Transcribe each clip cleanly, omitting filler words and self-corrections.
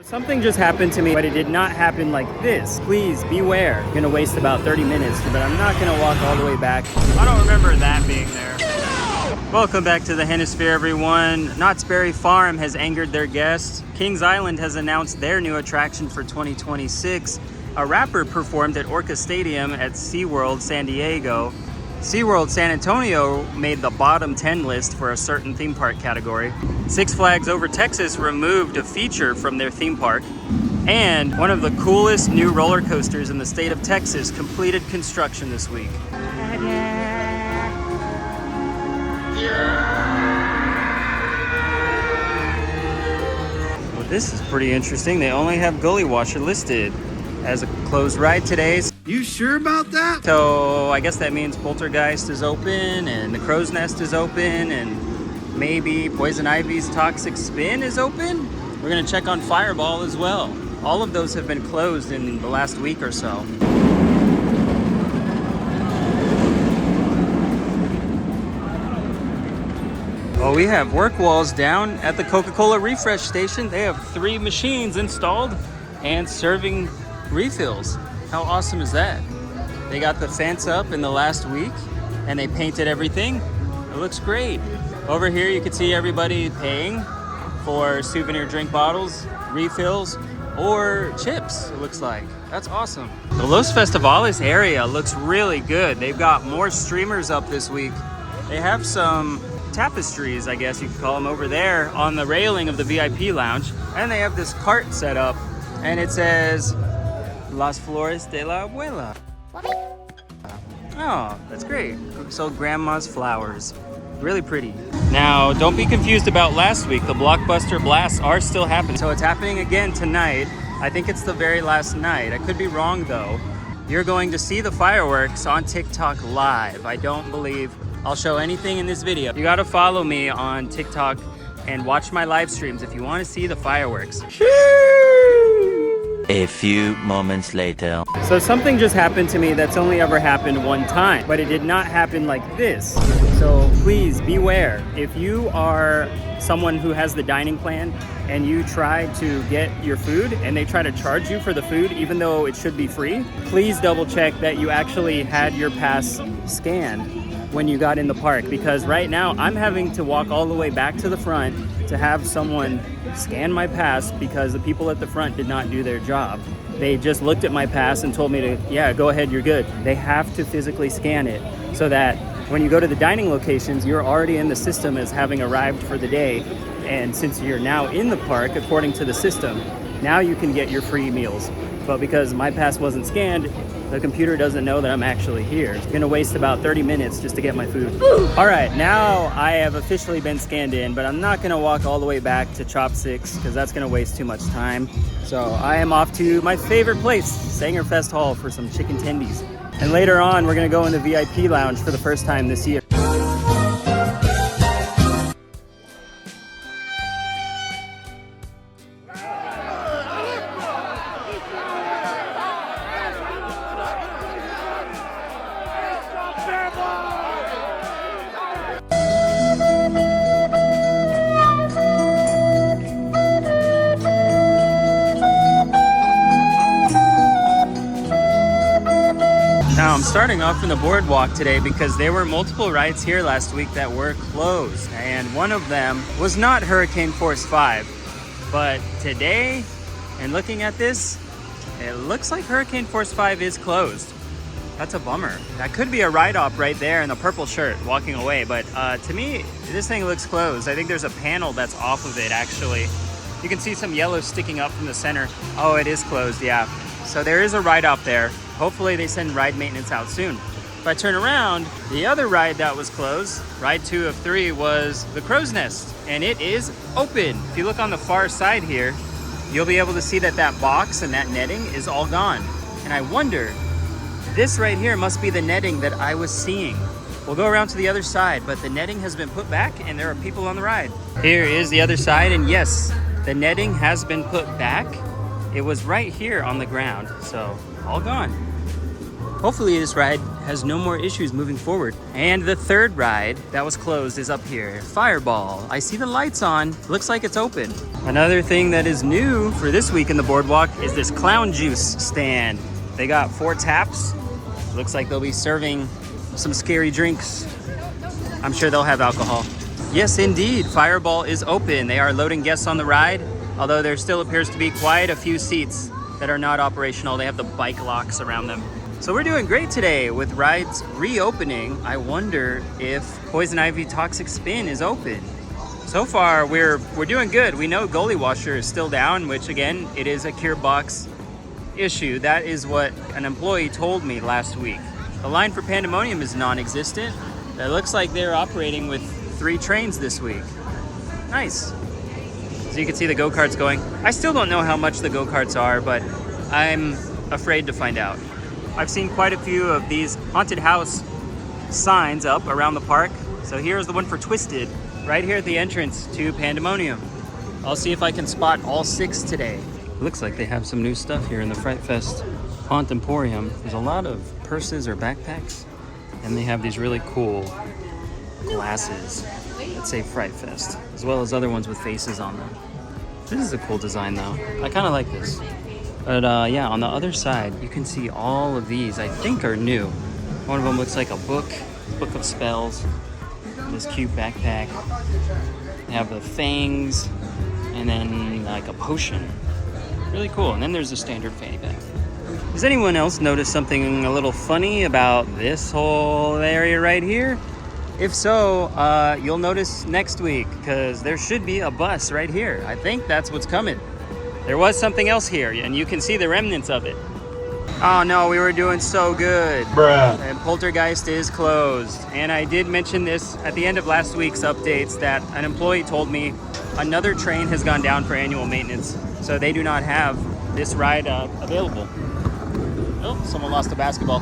Something just happened to me, but it did not happen like this. Please beware. I'm gonna waste about 30 minutes, but I'm not gonna walk all the way back. I don't remember that being there. Welcome back to the Hennisphere, everyone. Knott's Berry Farm has angered their guests. Kings Island has announced their new attraction for 2026. A rapper performed at Orca Stadium at SeaWorld San Diego. SeaWorld San Antonio made the bottom 10 list for a certain theme park category. Six Flags Over Texas removed a feature from their theme park. And one of the coolest new roller coasters in the state of Texas completed construction this week. Well, this is pretty interesting. They only have Gully Washer listed as a closed ride today. You sure about that? So I guess that means Poltergeist is open and the Crow's Nest is open and maybe Poison Ivy's Toxic Spin is open. We're gonna check on Fireball as well. All of those have been closed in the last week or so. Well, we have work walls down at the Coca-Cola refresh station. They have 3 machines installed and serving refills. How awesome is that? They got the fence up in the last week and they painted everything. It looks great. Over here you can see everybody paying for souvenir drink bottles, refills, or chips, it looks like. That's awesome. The Los Festivales area looks really good. They've got more streamers up this week. They have some tapestries, I guess you could call them, over there on the railing of the VIP lounge. And they have this cart set up and it says Las Flores de la Abuela. Oh, that's great. So grandma's flowers. Really pretty. Now, don't be confused about last week. The Blockbuster blasts are still happening. So it's happening again tonight. I think it's the very last night. I could be wrong though. You're going to see the fireworks on TikTok live. I don't believe I'll show anything in this video. You gotta follow me on TikTok and watch my live streams if you want to see the fireworks. A few moments later. So something just happened to me that's only ever happened one time, but it did not happen like this. So please beware. If you are someone who has the dining plan and you try to get your food and they try to charge you for the food even though it should be free, please double check that you actually had your pass scanned when you got in the park, because right now I'm having to walk all the way back to the front to have someone scan my pass because the people at the front did not do their job. They just looked at my pass and told me to, yeah, go ahead, you're good. They have to physically scan it so that when you go to the dining locations, you're already in the system as having arrived for the day. And since you're now in the park, according to the system, now you can get your free meals. But because my pass wasn't scanned, the computer doesn't know that I'm actually here. It's gonna waste about 30 minutes just to get my food. All right, now I have officially been scanned in, but I'm not gonna walk all the way back to Chopsticks because that's gonna waste too much time. So I am off to my favorite place, Sangerfest Hall, for some chicken tendies. And later on, we're gonna go in the VIP lounge for the first time this year. Now I'm starting off in the boardwalk today because there were multiple rides here last week that were closed, and one of them was not Hurricane Force 5, but today, and looking at this, it looks like Hurricane Force 5 is closed. That's a bummer. That could be a ride-op right there in the purple shirt walking away, but to me, this thing looks closed. I think there's a panel that's off of it actually. You can see some yellow sticking up from the center. Oh, it is closed, yeah. So there is a ride-op there. Hopefully they send ride maintenance out soon. If I turn around, the other ride that was closed, ride 2 of 3, was the Crow's Nest, and it is open. If you look on the far side here, you'll be able to see that that box and that netting is all gone. And I wonder, this right here must be the netting that I was seeing. We'll go around to the other side, but the netting has been put back and there are people on the ride. Here is the other side, and yes, the netting has been put back. It was right here on the ground, so all gone. Hopefully this ride has no more issues moving forward. And the third ride that was closed is up here, Fireball. I see the lights on, looks like it's open. Another thing that is new for this week in the boardwalk is this clown juice stand. They got 4 taps. Looks like they'll be serving some scary drinks. I'm sure they'll have alcohol. Yes, indeed, Fireball is open. They are loading guests on the ride, although there still appears to be quite a few seats that are not operational. They have the bike locks around them. So we're doing great today with rides reopening. I wonder if Poison Ivy Toxic Spin is open. So far, we're doing good. We know Gully Washer is still down, which again, it is a Cure Box issue. That is what an employee told me last week. The line for Pandemonium is non-existent. It looks like they're operating with 3 trains this week. Nice. So you can see the go-karts going. I still don't know how much the go-karts are, but I'm afraid to find out. I've seen quite a few of these haunted house signs up around the park. So here's the one for Twisted, right here at the entrance to Pandemonium. I'll see if I can spot all 6 today. Looks like they have some new stuff here in the Fright Fest Haunt Emporium. There's a lot of purses or backpacks, and they have these really cool glasses that say Fright Fest, as well as other ones with faces on them. This is a cool design though. I kind of like this. But yeah, on the other side, you can see all of these, I think are new. One of them looks like a book of spells. This cute backpack. They have the fangs, and then like a potion. Really cool. And then there's a standard fanny pack. Does anyone else notice something a little funny about this whole area right here? If so, you'll notice next week, because there should be a bus right here. I think that's what's coming. There was something else here, and you can see the remnants of it. Oh no, we were doing so good. Bruh. And Poltergeist is closed. And I did mention this at the end of last week's updates that an employee told me another train has gone down for annual maintenance. So they do not have this ride available. Oh, someone lost a basketball.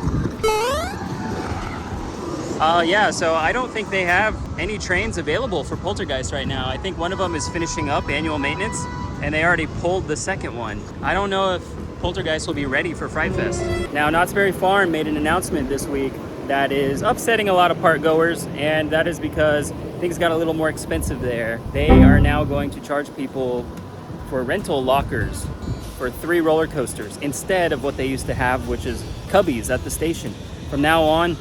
Yeah, so I don't think they have any trains available for Poltergeist right now. I think one of them is finishing up annual maintenance, and they already pulled the second one. I don't know if Poltergeist will be ready for Fright Fest. Now, Knott's Berry Farm made an announcement this week that is upsetting a lot of park goers, and that is because things got a little more expensive there. They are now going to charge people for rental lockers for 3 roller coasters instead of what they used to have, which is cubbies at the station. From now on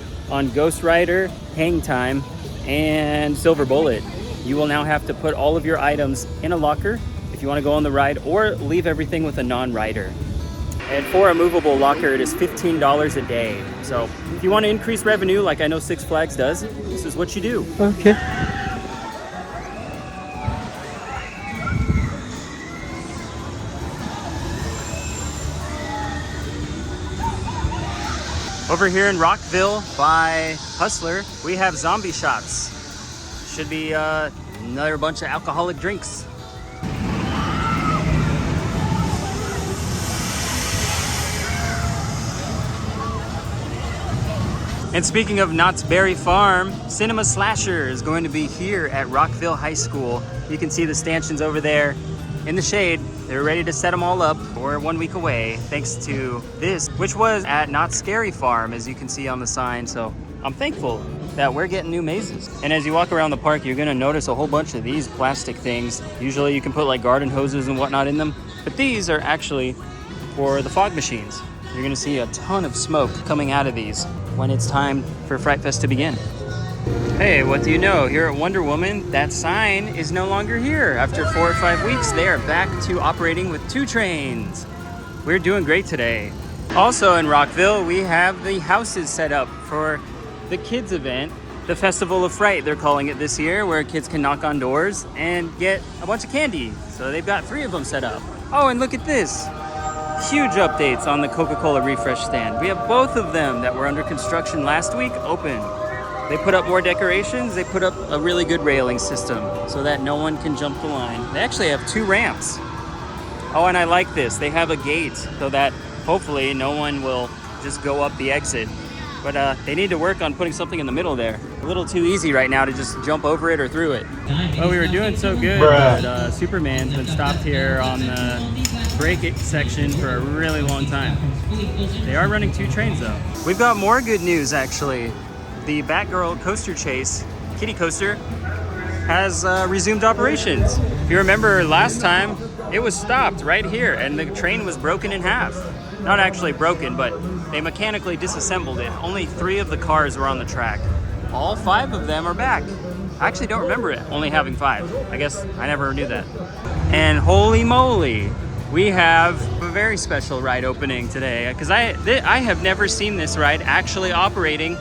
Ghost Rider, Hang Time, and Silver Bullet, you will now have to put all of your items in a locker if you want to go on the ride, or leave everything with a non-rider. And for a movable locker, it is $15 a day. So if you want to increase revenue, like I know Six Flags does, this is what you do. Okay. Over here in Rockville by Hustler, we have zombie shots. Should be another bunch of alcoholic drinks. And speaking of Knott's Berry Farm, Cinema Slasher is going to be here at Rockville High School. You can see the stanchions over there in the shade. They're ready to set them all up. We're 1 week away, thanks to this, which was at Knott's Scary Farm, as you can see on the sign. So I'm thankful that we're getting new mazes. And as you walk around the park, you're gonna notice a whole bunch of these plastic things. Usually you can put like garden hoses and whatnot in them, but these are actually for the fog machines. You're gonna see a ton of smoke coming out of these when it's time for Fright Fest to begin. Hey, what do you know? Here at Wonder Woman, that sign is no longer here. After 4 or 5 weeks, they are back to operating with 2 trains. We're doing great today. Also in Rockville, we have the houses set up for the kids event, the Festival of Fright, they're calling it this year, where kids can knock on doors and get a bunch of candy. So they've got 3 of them set up. Oh, and look at this. Huge updates on the Coca-Cola refresh stand. We have both of them that were under construction last week open. They put up more decorations. They put up a really good railing system so that no one can jump the line. They actually have 2 ramps. Oh, and I like this. They have a gate so that hopefully no one will just go up the exit But they need to work on putting something in the middle there. A little too easy right now to just jump over it or through it. Well, we were doing so good, but Superman's been stopped here on the break it section for a really long time. They are running 2 trains though. We've got more good news actually. The Batgirl coaster chase, Kitty Coaster, has resumed operations. If you remember last time, it was stopped right here and the train was broken in half. Not actually broken, but they mechanically disassembled it. Only 3 of the cars were on the track. All 5 of them are back. I actually don't remember it only having 5. I guess I never knew that. And holy moly, we have a very special ride opening today because I have never seen this ride actually operating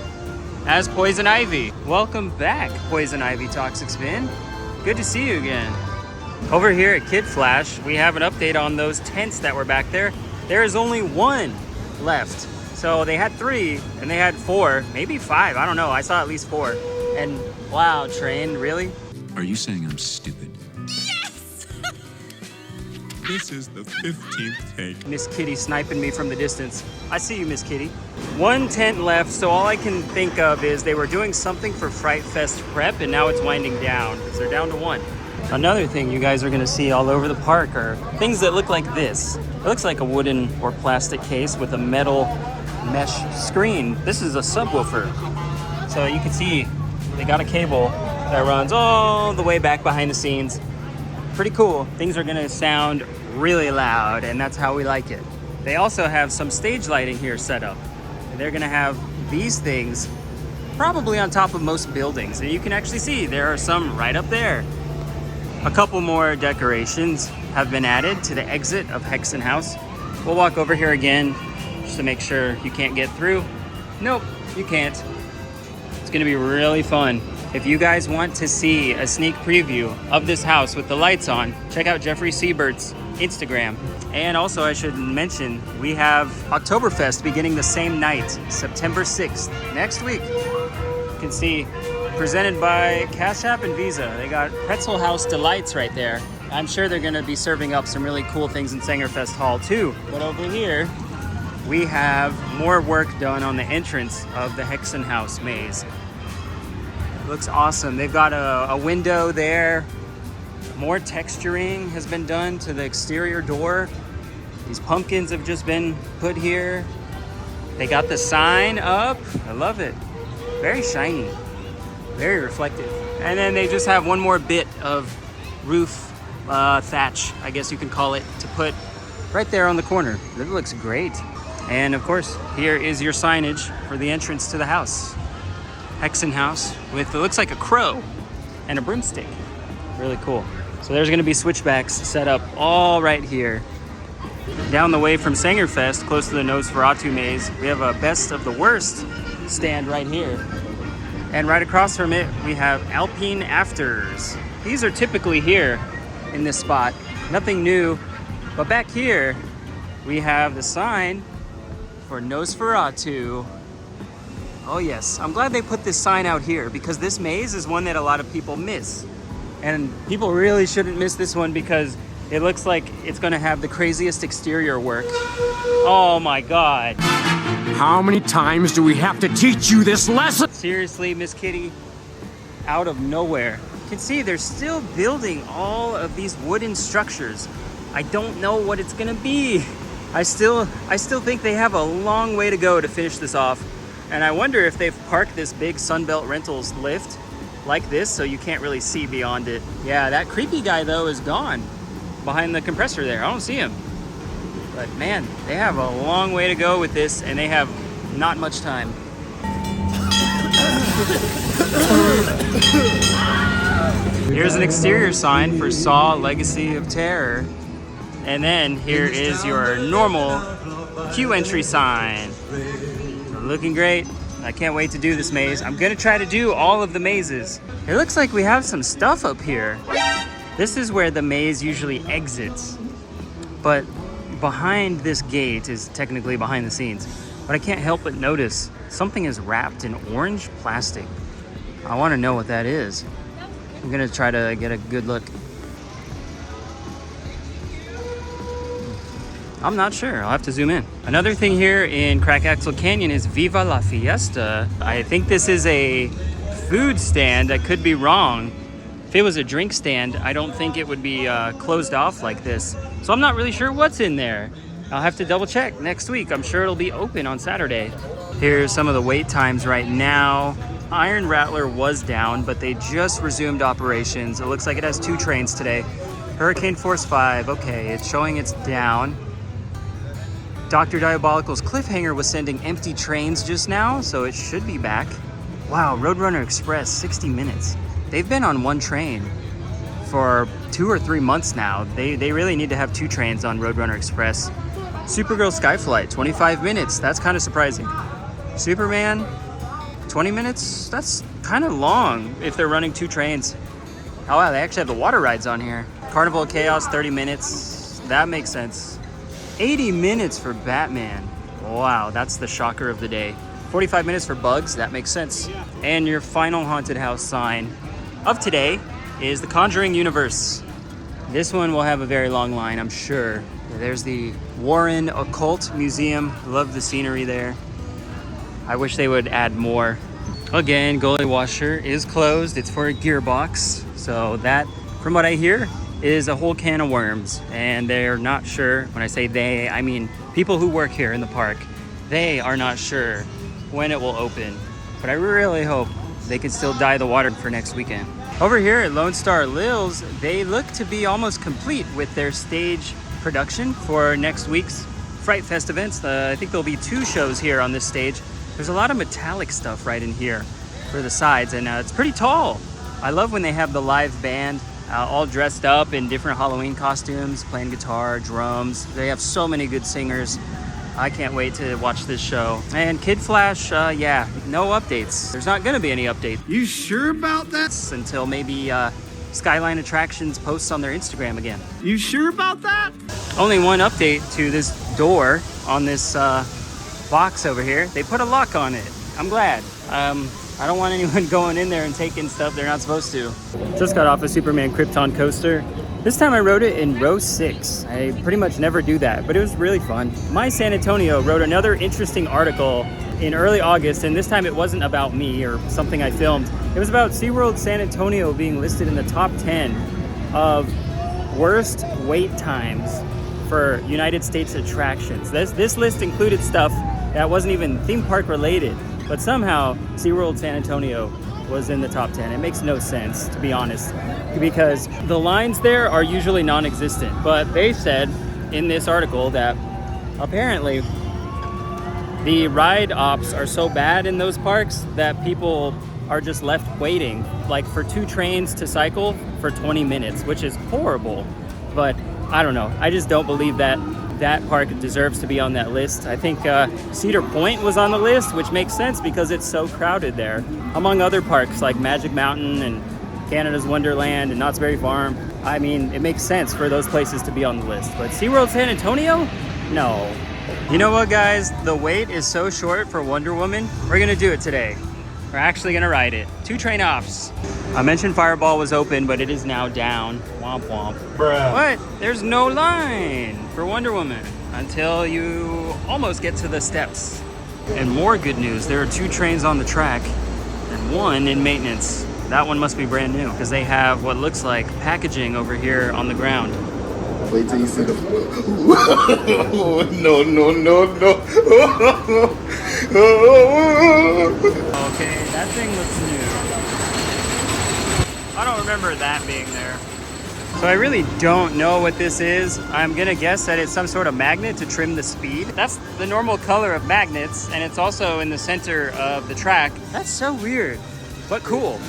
as Poison Ivy. Welcome back, Poison Ivy Toxic Spin. Good to see you again. Over here at Kid Flash, we have an update on those tents that were back there. There is only 1 left. So they had 3 and they had 4, maybe 5, I don't know. I saw at least 4. And wow, train, really? Are you saying I'm stupid? Yes! This is the 15th take. Miss Kitty sniping me from the distance. I see you, Miss Kitty. 1 tent left, so all I can think of is they were doing something for Fright Fest prep and now it's winding down because they're down to 1. Another thing you guys are gonna see all over the park are things that look like this. It looks like a wooden or plastic case with a metal mesh screen. This is a subwoofer. So you can see they got a cable that runs all the way back behind the scenes. Pretty cool. Things are gonna sound really loud and that's how we like it. They also have some stage lighting here set up. And they're gonna have these things probably on top of most buildings. And you can actually see there are some right up there. A couple more decorations have been added to the exit of Hexen House. We'll walk over here again just to make sure you can't get through. Nope, you can't. It's gonna be really fun. If you guys want to see a sneak preview of this house with the lights on, check out Jeffrey Siebert's Instagram. And also I should mention, we have Oktoberfest beginning the same night, September 6th, next week. You can see presented by Cash App and Visa. They got Pretzel House Delights right there. I'm sure they're gonna be serving up some really cool things in Sangerfest Hall too. But over here, we have more work done on the entrance of the Hexen House maze. It looks awesome. They've got a window there. More texturing has been done to the exterior door. These pumpkins have just been put here. They got the sign up. I love it. Very shiny. Very reflective. And then they just have one more bit of roof thatch, I guess you can call it, to put right there on the corner. It looks great. And of course, here is your signage for the entrance to the house. Hexen House with, it looks like a crow and a broomstick. Really cool. So there's gonna be switchbacks set up all right here. Down the way from Sangerfest, close to the Nosferatu maze, we have a Best of the Worst stand right here. And right across from it, we have Alpine Afters. These are typically here in this spot. Nothing new, but back here, we have the sign for Nosferatu. Oh yes, I'm glad they put this sign out here because this maze is one that a lot of people miss. And people really shouldn't miss this one because it looks like it's gonna have the craziest exterior work. Oh my God. How many times do we have to teach you this lesson? Seriously, Miss Kitty, out of nowhere. You can see they're still building all of these wooden structures. I don't know what it's gonna be. I still think they have a long way to go to finish this off. And I wonder if they've parked this big Sunbelt Rentals lift like this so you can't really see beyond it. Yeah, that creepy guy though is gone behind the compressor there. I don't see him. But man, they have a long way to go with this and they have not much time. Here's an exterior sign for Saw Legacy of Terror. And then here is your normal queue entry sign. Looking great. I can't wait to do this maze. I'm gonna try to do all of the mazes. It looks like we have some stuff up here. This is where the maze usually exits. But behind this gate is technically behind the scenes. But I can't help but notice something is wrapped in orange plastic. I wanna know what that is. I'm gonna try to get a good look. I'm not sure. I'll have to zoom in. Another thing here in Crack Axle Canyon is Viva la Fiesta. I think this is a food stand. I could be wrong. If it was a drink stand, I don't think it would be closed off like this. So I'm not really sure what's in there. I'll have to double check next week. I'm sure it'll be open on Saturday. Here's some of the wait times right now. Iron Rattler was down, but they just resumed operations. It looks like it has 2 trains today. Hurricane Force 5, okay, it's showing it's down. Dr. Diabolical's Cliffhanger was sending empty trains just now, so it should be back. Wow, Roadrunner Express, 60 minutes. They've been on 1 train for 2 or 3 months now. They really need to have 2 trains on Roadrunner Express. Supergirl Skyflight, 25 minutes. That's kind of surprising. Superman, 20 minutes? That's kind of long if they're running 2 trains. Oh wow, they actually have the water rides on here. Carnival of Chaos, 30 minutes. That makes sense. 80 minutes for Batman. Wow, that's the shocker of the day. 45 minutes for Bugs, that makes sense. And your final haunted house sign of today is the Conjuring Universe. This one will have a very long line, I'm sure. There's the Warren Occult Museum. Love the scenery there. I wish they would add more. Again, Gully Washer is closed. It's for a gearbox. So that, from what I hear, is a whole can of worms. And they're not sure. When I say they, I mean people who work here in the park. They are not sure when it will open. But I really hope they can still dye the water for next weekend. Over here at Lone Star Lil's, they look to be almost complete with their stage production for next week's Fright Fest events. I think there'll be 2 shows here on this stage. There's a lot of metallic stuff right in here for the sides, and it's pretty tall. I love when they have the live band all dressed up in different Halloween costumes, playing guitar, drums. They have so many good singers. I can't wait to watch this show. And Kid Flash, yeah, no updates. There's not gonna be any updates. You sure about that? Until maybe Skyline Attractions posts on their Instagram again. You sure about that? Only one update to this door on this box over here. They put a lock on it. I'm glad. I don't want anyone going in there and taking stuff they're not supposed to. Just got off a Superman Krypton coaster. This time I rode it in row 6. I pretty much never do that, but it was really fun. My San Antonio wrote another interesting article in early August, and this time it wasn't about me or something I filmed. It was about SeaWorld San Antonio being listed in the top 10 of worst wait times for United States attractions. This list included stuff that wasn't even theme park related, but somehow SeaWorld San Antonio was in the top 10. It makes no sense, to be honest, because the lines there are usually non-existent. But they said in this article that apparently the ride ops are so bad in those parks that people are just left waiting, like for 2 trains to cycle for 20 minutes, which is horrible. But I don't know. I just don't believe that that park deserves to be on that list. I think Cedar Point was on the list, which makes sense because it's so crowded there, among other parks like Magic Mountain and Canada's Wonderland and Knott's Berry Farm. I mean, it makes sense for those places to be on the list. But SeaWorld San Antonio? No. You know what, guys? The wait is so short for Wonder Woman. We're gonna do it today. We're actually gonna ride it. 2 train ops. I mentioned Fireball was open, but it is now down. Womp womp. Bruh. But there's no line for Wonder Woman until you almost get to the steps. And more good news, there are 2 trains on the track and 1 in maintenance. That one must be brand new because they have what looks like packaging over here on the ground. Wait till you see the. No, no, no, no. Okay, that thing looks new. I don't remember that being there. So I really don't know what this is. I'm gonna guess that it's some sort of magnet to trim the speed. That's the normal color of magnets, and it's also in the center of the track. That's so weird, but cool.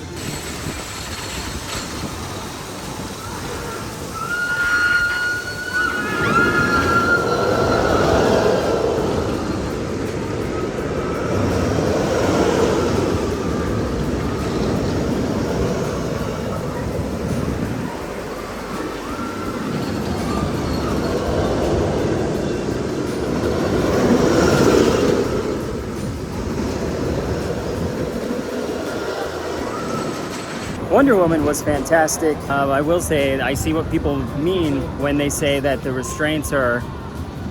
Wonder Woman was fantastic. I will say I see what people mean when they say that the restraints are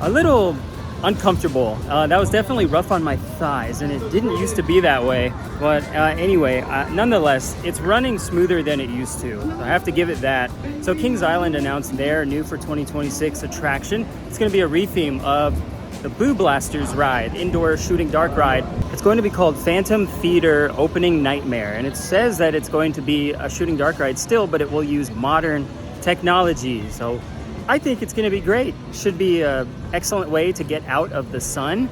a little uncomfortable. That was definitely rough on my thighs, and it didn't used to be that way. But anyway, nonetheless, it's running smoother than it used to. So I have to give it that. So Kings Island announced their new for 2026 attraction. It's going to be a retheme of the Boo Blasters ride, indoor shooting dark ride. It's going to be called Phantom Theater Opening Nightmare, and it says that it's going to be a shooting dark ride still, but it will use modern technology. So I think it's going to be great. Should be an excellent way to get out of the sun.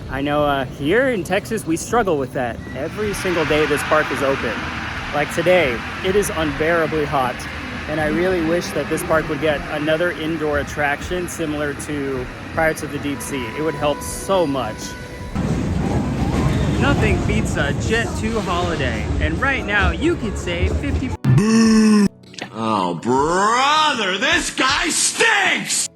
I know here in Texas, we struggle with that. Every single day this park is open. Like today, it is unbearably hot. And I really wish that this park would get another indoor attraction similar to Pirates of the Deep Sea. It would help so much. Nothing beats a Jet 2 holiday. And right now, you could save 50... Oh, brother, this guy stinks!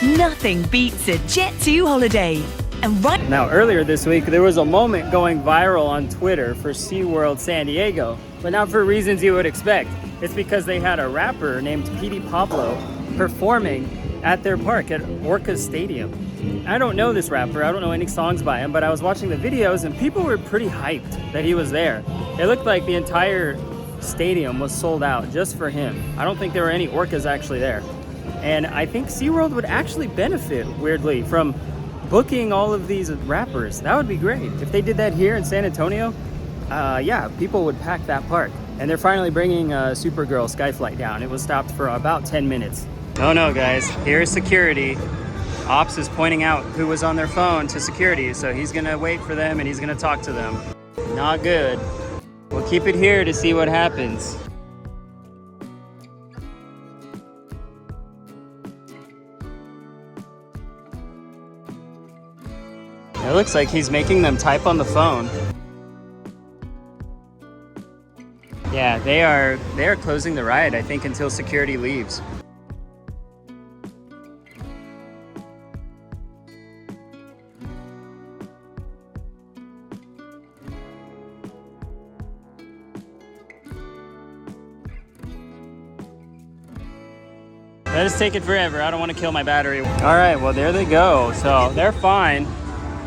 Nothing beats a Jet 2 holiday. And right Now, earlier this week, there was a moment going viral on Twitter for SeaWorld San Diego, but not for reasons you would expect. It's because they had a rapper named Petey Pablo performing at their park at Orca Stadium. I don't know this rapper, I don't know any songs by him, but I was watching the videos and people were pretty hyped that he was there. It looked like the entire stadium was sold out just for him. I don't think there were any orcas actually there. And I think SeaWorld would actually benefit, weirdly, from booking all of these rappers. That would be great. If they did that here in San Antonio, yeah, people would pack that park. And they're finally bringing Supergirl Skyflight down. It was stopped for about 10 minutes. Oh no, guys, here's security. Ops is pointing out who was on their phone to security, so he's gonna wait for them and he's gonna talk to them. Not good. We'll keep it here to see what happens. It looks like he's making them type on the phone. Yeah, they are closing the ride, I think, until security leaves. That is taking forever. I don't want to kill my battery. All right, well, there they go. So they're fine.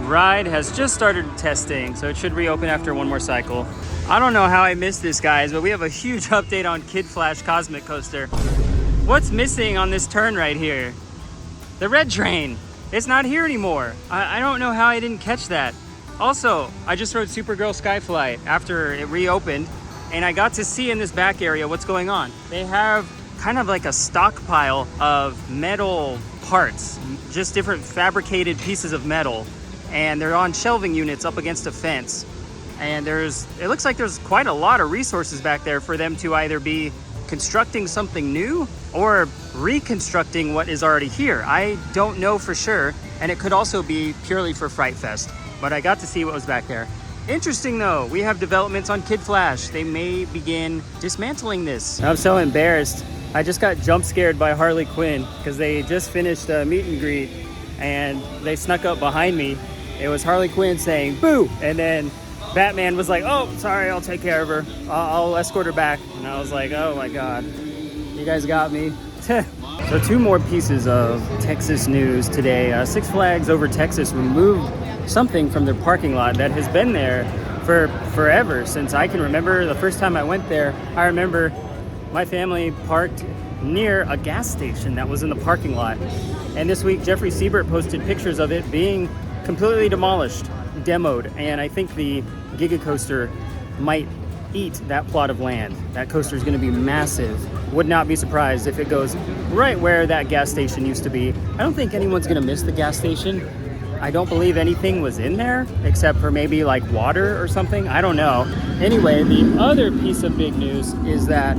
Ride has just started testing, so it should reopen after one more cycle. I don't know how I missed this, guys, but we have a huge update on Kid Flash Cosmic Coaster. What's missing on this turn right here? The red train. It's not here anymore. I don't know how I didn't catch that. Also, I just rode Supergirl Skyflight after it reopened, and I got to see in this back area what's going on. They have kind of like a stockpile of metal parts, just different fabricated pieces of metal, and they're on shelving units up against a fence. And it looks like there's quite a lot of resources back there for them to either be constructing something new or reconstructing what is already here. I don't know for sure, and it could also be purely for Fright Fest, but I got to see what was back there. Interesting though, we have developments on Kid Flash. They may begin dismantling this. I'm so embarrassed. I just got jump scared by Harley Quinn because they just finished a meet and greet and they snuck up behind me. It was Harley Quinn saying, "Boo!" And then Batman was like, "Oh, sorry, I'll take care of her. I'll escort her back." And I was like, oh my God, you guys got me. So two more pieces of Texas news today. Six Flags Over Texas removed something from their parking lot that has been there for forever, since I can remember. The first time I went there, I remember my family parked near a gas station that was in the parking lot. And this week, Jeffrey Siebert posted pictures of it being completely demolished, demoed, and I think the Giga Coaster might eat that plot of land. That coaster is going to be massive. Would not be surprised if it goes right where that gas station used to be. I don't think anyone's going to miss the gas station. I don't believe anything was in there except for maybe like water or something. I don't know. Anyway, the other piece of big news is that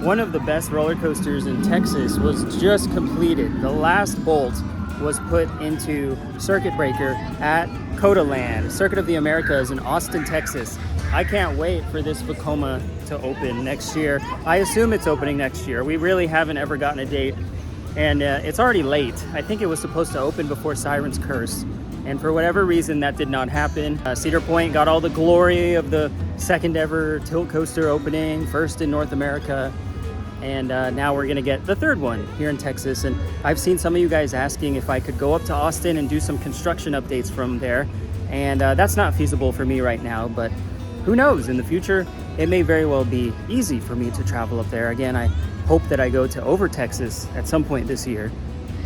one of the best roller coasters in Texas was just completed. The last bolt was put into circuit breaker at Codaland, Circuit of the Americas in Austin, Texas. I can't wait for this Vekoma to open next year. I assume it's opening next year. We really haven't ever gotten a date, and it's already late. I think it was supposed to open before Siren's Curse, and for whatever reason that did not happen. Cedar Point got all the glory of the second ever tilt coaster opening, first in North America. And now we're gonna get the third one here in Texas. And I've seen some of you guys asking if I could go up to Austin and do some construction updates from there. And that's not feasible for me right now, but who knows, in the future, it may very well be easy for me to travel up there. Again, I hope that I go to Over Texas at some point this year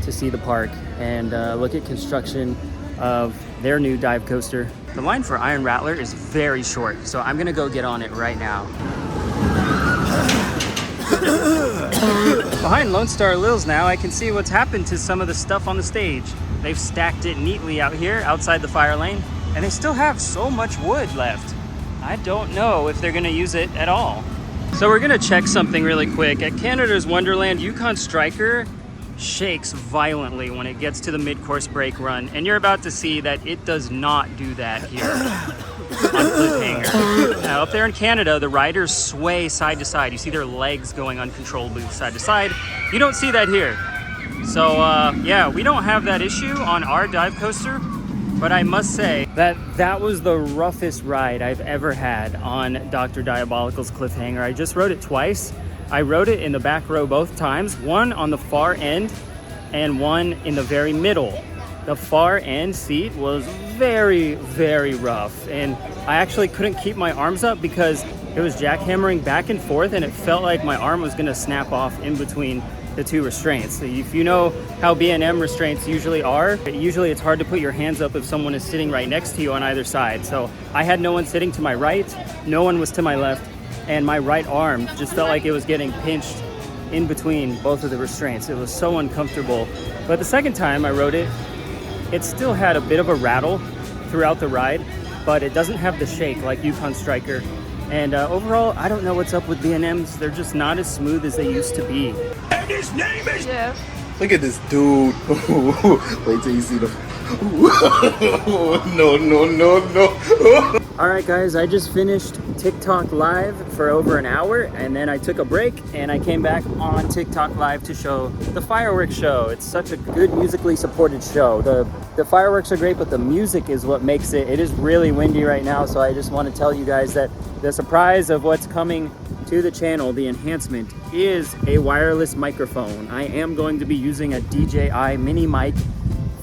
to see the park and look at construction of their new dive coaster. The line for Iron Rattler is very short, so I'm gonna go get on it right now. Behind Lone Star Lils now, I can see what's happened to some of the stuff on the stage. They've stacked it neatly out here outside the fire lane, and they still have so much wood left. I don't know if they're gonna use it at all. So we're gonna check something really quick. At Canada's Wonderland, Yukon Striker shakes violently when it gets to the mid-course brake run, and you're about to see that it does not do that here on Cliffhanger. Now up there in Canada, the riders sway side to side. You see their legs going uncontrollably side to side. You don't see that here. So yeah, we don't have that issue on our dive coaster, but I must say that that was the roughest ride I've ever had on Dr. Diabolical's Cliffhanger. I just rode it twice. I rode it in the back row both times, one on the far end and one in the very middle. The far end seat was very, very rough, and I actually couldn't keep my arms up because it was jackhammering back and forth, and it felt like my arm was gonna snap off in between the two restraints. So if you know how B&M restraints usually are, usually it's hard to put your hands up if someone is sitting right next to you on either side. So I had no one sitting to my right, no one was to my left, and my right arm just felt like it was getting pinched in between both of the restraints. It was so uncomfortable. But the second time I rode it, it still had a bit of a rattle throughout the ride, but it doesn't have the shake like Yukon Striker. And overall, I don't know what's up with B&Ms. They're just not as smooth as they used to be. And his name is Jeff. Look at this dude. Wait till you see the. No. All right, guys, I just finished TikTok Live for over an hour, and then I took a break, and I came back on TikTok Live to show the fireworks show. It's such a good musically supported show. The fireworks are great, but the music is what makes it. It is really windy right now, so I just want to tell you guys that the surprise of what's coming to the channel, the enhancement, is a wireless microphone. I am going to be using a DJI mini mic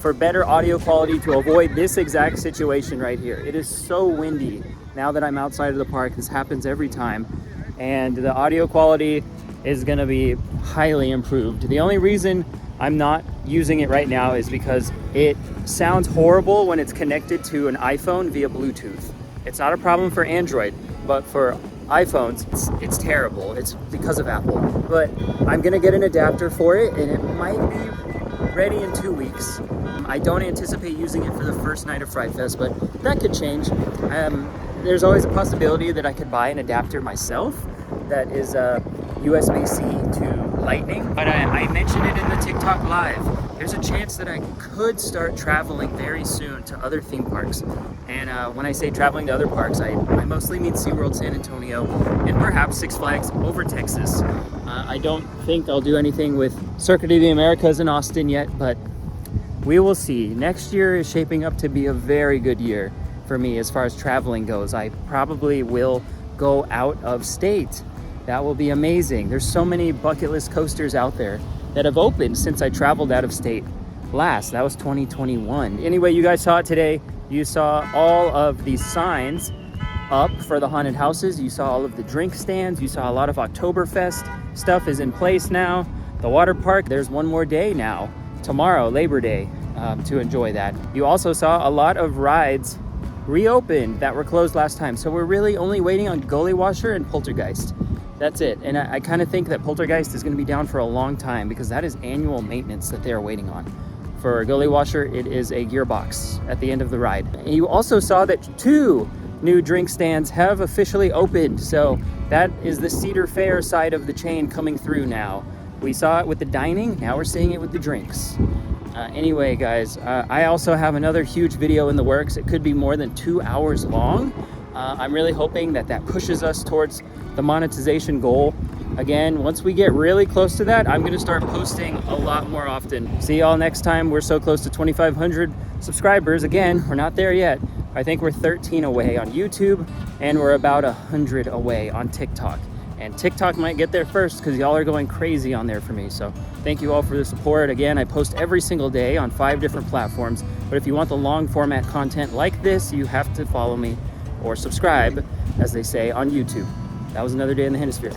for better audio quality to avoid this exact situation right here. It is so windy now that I'm outside of the park. This happens every time, and the audio quality is gonna be highly improved. The only reason I'm not using it right now is because it sounds horrible when it's connected to an iPhone via Bluetooth. It's not a problem for Android, but for iPhones, it's terrible. It's because of Apple. But I'm gonna get an adapter for it, and it might be ready in 2 weeks. I don't anticipate using it for the first night of Fright Fest, but that could change. There's always a possibility that I could buy an adapter myself that is USB-C to Lightning. But I mentioned it in the TikTok Live. There's a chance that I could start traveling very soon to other theme parks. And when I say traveling to other parks, I mostly mean SeaWorld San Antonio and perhaps Six Flags Over Texas. I don't think I'll do anything with Circuit of the Americas in Austin yet, but we will see. Next year is shaping up to be a very good year for me as far as traveling goes. I probably will go out of state. That will be amazing. There's so many bucket list coasters out there that have opened since I traveled out of state last. That was 2021. Anyway, you guys saw it today. You saw all of these signs up for the haunted houses. You saw all of the drink stands. You saw a lot of Oktoberfest stuff is in place now. The water park, there's one more day now, tomorrow, Labor Day, to enjoy that. You also saw a lot of rides reopened that were closed last time. So we're really only waiting on Gully Washer and Poltergeist. That's it. And I kind of think that Poltergeist is going to be down for a long time because that is annual maintenance that they are waiting on. For Gully Washer, it is a gearbox at the end of the ride. And you also saw that 2 new drink stands have officially opened. So that is the Cedar Fair side of the chain coming through now. We saw it with the dining, now we're seeing it with the drinks. Anyway, guys, I also have another huge video in the works. It could be more than 2 hours long. I'm really hoping that that pushes us towards the monetization goal. Again, once we get really close to that, I'm gonna start posting a lot more often. See y'all next time. We're so close to 2,500 subscribers. Again, we're not there yet. I think we're 13 away on YouTube, and we're about 100 away on TikTok. And TikTok might get there first because y'all are going crazy on there for me. So thank you all for the support. Again, I post every single day on 5 different platforms. But if you want the long format content like this, you have to follow me or subscribe, as they say, on YouTube. That was another day in the Hennisphere.